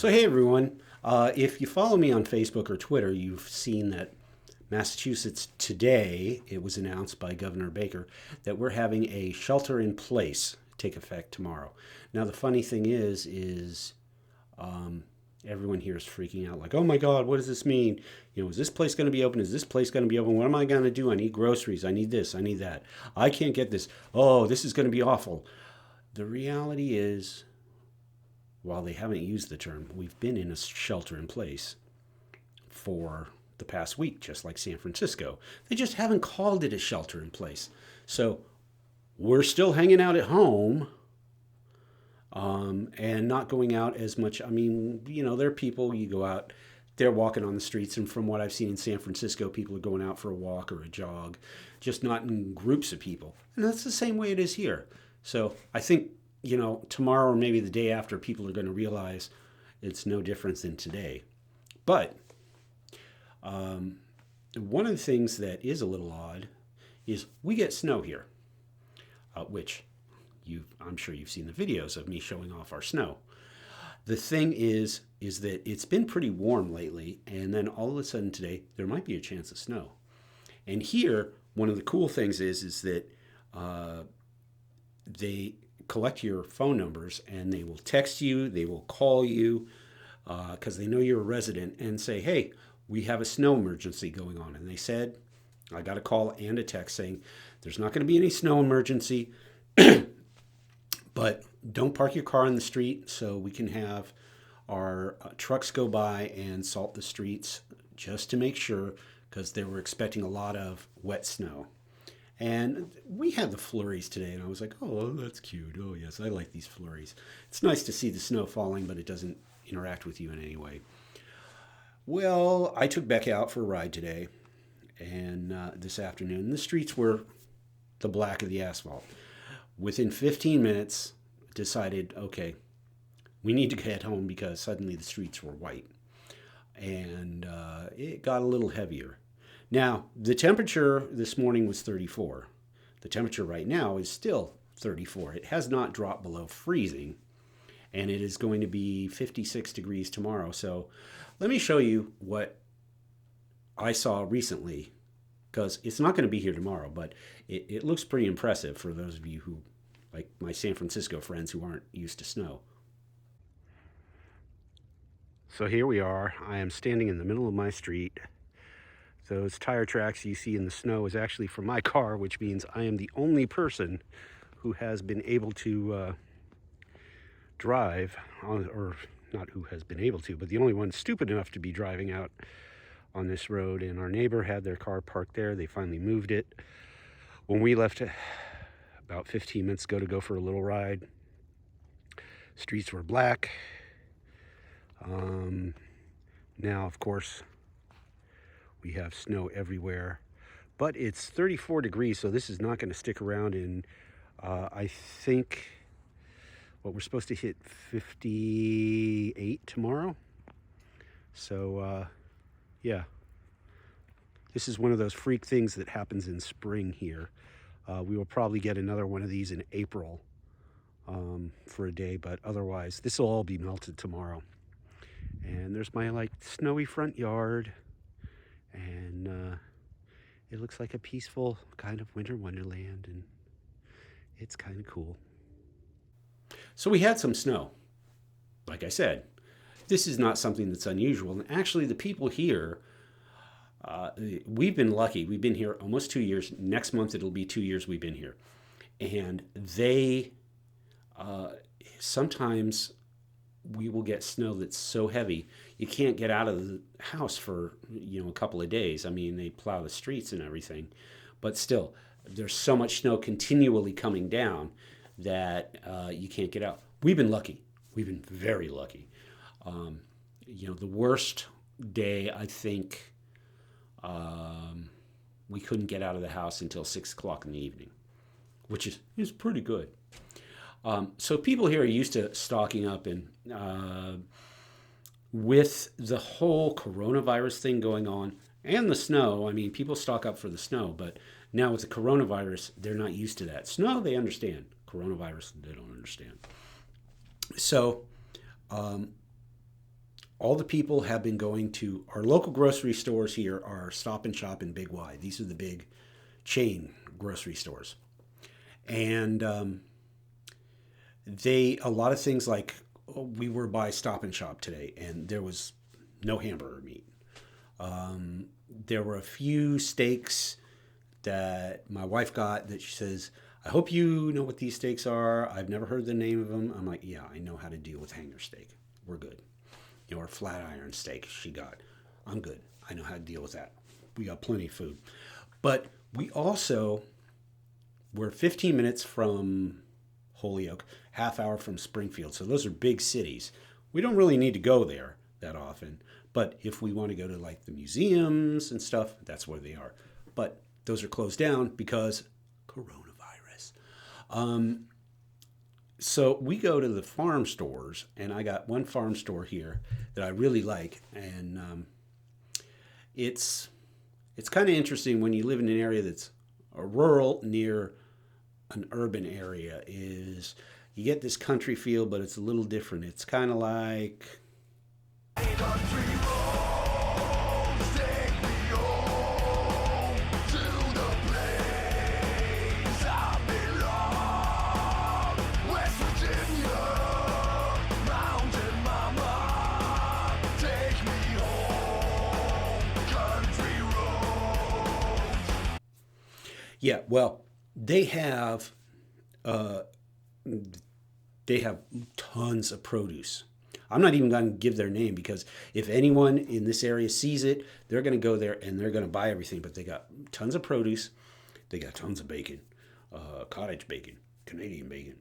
So, hey everyone, if you follow me on Facebook or Twitter, you've seen that Massachusetts today, it was announced by Governor Baker that we're having a shelter in place take effect tomorrow. Now, the funny thing is everyone here is freaking out like, oh my God, what does this mean? You know, is this place going to be open? Is this place going to be open? What am I going to do? I need groceries. I need this. I need that. I can't get this. Oh, this is going to be awful. The reality is, while they haven't used the term, we've been in a shelter in place for the past week, just like San Francisco. They just haven't called it a shelter in place. So we're still hanging out at home and not going out as much. I mean, you know, there are people, you go out, they're walking on the streets. And from what I've seen in San Francisco, people are going out for a walk or a jog, just not in groups of people. And that's the same way it is here. So I think, you know, tomorrow or maybe the day after, people are going to realize it's no different than today. But one of the things that is a little odd is we get snow here, which I'm sure you've seen the videos of me showing off our snow. The thing is that it's been pretty warm lately, and then all of a sudden today there might be a chance of snow. And here, one of the cool things is that they collect your phone numbers and they will text you, they will call you because they know you're a resident and say, hey, we have a snow emergency going on. And they said, I got a call and a text saying there's not going to be any snow emergency, but don't park your car in the street so we can have our trucks go by and salt the streets just to make sure, because they were expecting a lot of wet snow. And we had the flurries today, and I was like, oh, that's cute. Oh, yes, I like these flurries. It's nice to see the snow falling, but it doesn't interact with you in any way. Well, I took Becca out for a ride today, and this afternoon. The streets were the black of the asphalt. Within 15 minutes, decided, okay, we need to get home because suddenly the streets were white. And it got a little heavier. Now, the temperature this morning was 34. The temperature right now is still 34. It has not dropped below freezing, and it is going to be 56 degrees tomorrow. So let me show you what I saw recently, because it's not going to be here tomorrow, but it looks pretty impressive for those of you who, like my San Francisco friends who aren't used to snow. So here we are. I am standing in the middle of my street. Those tire tracks you see in the snow is actually from my car, which means I am the only person who has been able to drive, or not who has been able to, but the only one stupid enough to be driving out on this road. And our neighbor had their car parked there. They finally moved it. When we left about 15 minutes ago to go for a little ride, streets were black. Now, of course, we have snow everywhere, but it's 34 degrees, so this is not going to stick around. And I think what we're supposed to hit 58 tomorrow. So yeah, this is one of those freak things that happens in spring here. We will probably get another one of these in April for a day, but otherwise this will all be melted tomorrow. And there's my like snowy front yard, and it looks like a peaceful kind of winter wonderland, and it's kind of cool. So we had some snow. Like I said, this is not something that's unusual. And actually, the people here, we've been lucky. We've been here almost 2 years. Next month, it'll be 2 years we've been here. And they, sometimes we will get snow that's so heavy you can't get out of the house for, you know, a couple of days. I mean, they plow the streets and everything, but still, there's so much snow continually coming down that you can't get out. We've been lucky. We've been very lucky. You know, the worst day, I think, we couldn't get out of the house until 6 o'clock in the evening, which is pretty good. So people here are used to stocking up, and with the whole coronavirus thing going on and the snow, I mean, people stock up for the snow, but now with the coronavirus, they're not used to that. Snow, they understand. Coronavirus, they don't understand. So all the people have been going to our local grocery stores here are Stop and Shop and Big Y. These are the big chain grocery stores. And a lot of things like we were by Stop and Shop today and there was no hamburger meat. There were a few steaks that my wife got that she says, I hope you know what these steaks are. I've never heard the name of them. I'm like, yeah, I know how to deal with hanger steak. We're good. Or flat iron steak she got. I'm good. I know how to deal with that. We got plenty of food. But we also were 15 minutes from Holyoke, half hour from Springfield. So those are big cities. We don't really need to go there that often. But if we want to go to like the museums and stuff, that's where they are. But those are closed down because coronavirus. So we go to the farm stores, and I got one farm store here that I really like, and it's kind of interesting when you live in an area that's a rural near an urban area. Is you get this country feel, but it's a little different. It's kind of like yeah, well, uh, they have tons of produce. I'm not even going to give their name because if anyone in this area sees it, they're going to go there and they're going to buy everything. But they got tons of produce. They got tons of bacon, cottage bacon, Canadian bacon.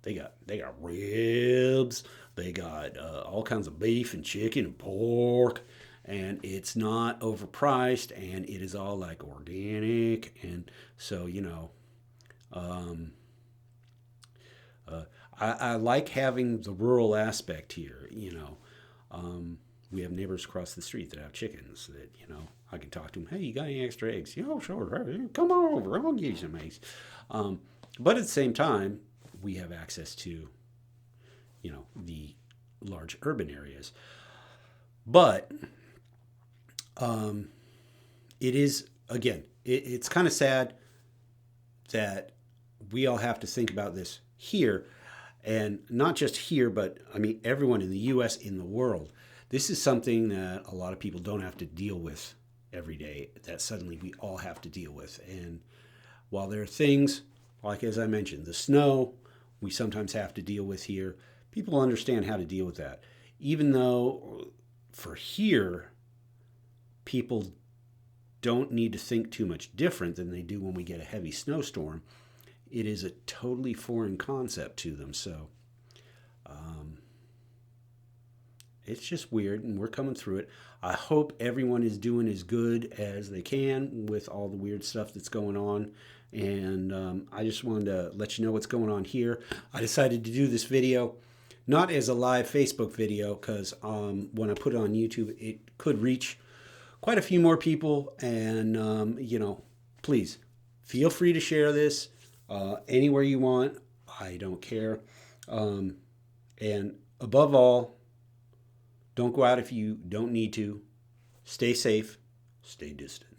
They got ribs. They got all kinds of beef and chicken and pork. And it's not overpriced, and it is all like organic. And so, I like having the rural aspect here. We have neighbors across the street that have chickens that, I can talk to them. Hey, you got any extra eggs? Sure. Come on over. I'll give you some eggs. But at the same time, we have access to, the large urban areas. But it is, again, it's kind of sad that we all have to think about this here, and not just here, but I mean everyone in the U.S., in the world. This is something that a lot of people don't have to deal with every day, that suddenly we all have to deal with. And while there are things, like as I mentioned, the snow we sometimes have to deal with here, people understand how to deal with that. Even though for here, people don't need to think too much different than they do when we get a heavy snowstorm. It is a totally foreign concept to them. So it's just weird, and we're coming through it. I hope everyone is doing as good as they can with all the weird stuff that's going on. And I just wanted to let you know what's going on here. I decided to do this video not as a live Facebook video because when I put it on YouTube, it could reach quite a few more people. And, please feel free to share this anywhere you want. I don't care. And above all, don't go out if you don't need to. Stay safe. Stay distant.